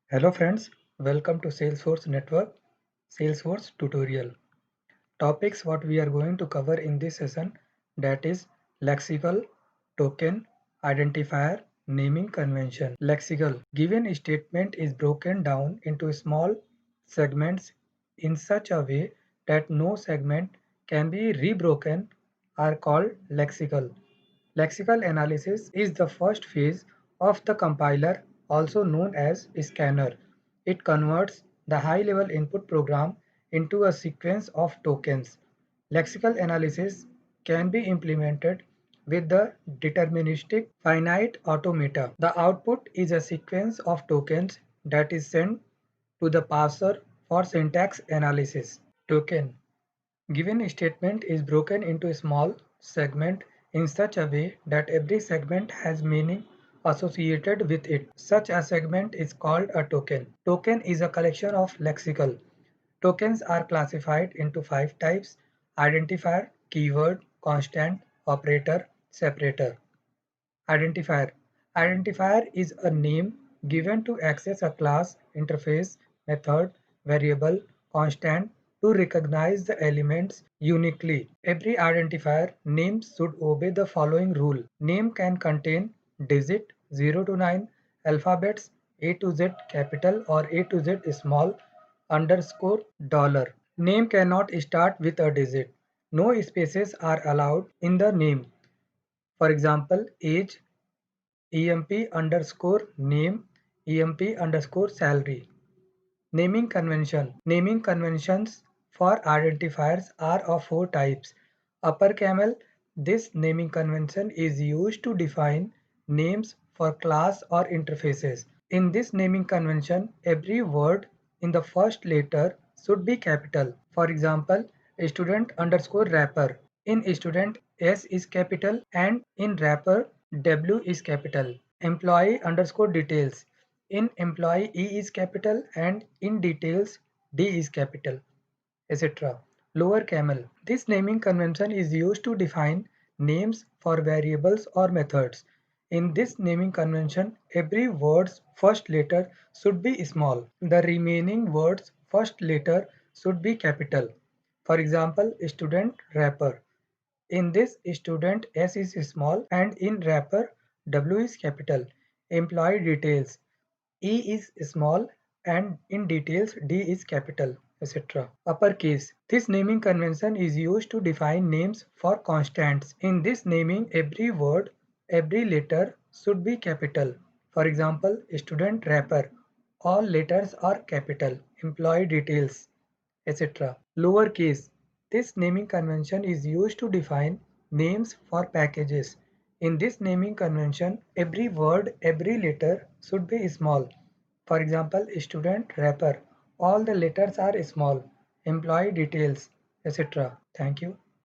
Hello friends, welcome to Salesforce Network Salesforce tutorial. Topics what we are going to cover in this session, that is lexical, token, identifier, naming convention. Lexical. Given a statement is broken down into small segments in such a way that no segment can be rebroken are called lexical. Lexical analysis is the first phase of the compiler, also known as scanner. It converts the high-level input program into a sequence of tokens. Lexical analysis can be implemented with the deterministic finite automata. The output is a sequence of tokens that is sent to the parser for syntax analysis. Token. Given a statement is broken into a small segment in such a way that every segment has meaning associated with it. Such a segment is called a token. Token is a collection of lexical. Tokens are classified into 5 types: identifier, keyword, constant, operator, separator. Identifier. Identifier is a name given to access a class, interface, method, variable, constant to recognize the elements uniquely. Every identifier name should obey the following rule. Name can contain digit 0 to 9, alphabets A to Z capital or A to Z small, underscore, dollar. Name cannot start with a digit. No spaces are allowed in the name. For example, age, EMP underscore name, EMP underscore salary. Naming convention. Naming conventions for identifiers are of 4 types. Upper camel. This naming convention is used to define names for class or interfaces. In this naming convention, every word in the first letter should be capital. For example, student underscore wrapper. In student, S is capital and in wrapper, W is capital. Employee underscore details. In employee, E is capital and in details, D is capital, etc. Lower camel. This naming convention is used to define names for variables or methods. In this naming convention, every word's first letter should be small. The remaining words' first letter should be capital. For example, student wrapper. In this, student S is small and in wrapper W is capital. Employee details. E is small and in details D is capital, etc. Uppercase. This naming convention is used to define names for constants. In this naming, every word, every letter should be capital. For example, student wrapper. All letters are capital. Employee details, etc. Lowercase. This naming convention is used to define names for packages. In this naming convention, every word, every letter should be small. For example, student wrapper. All the letters are small. Employee details, etc. Thank you.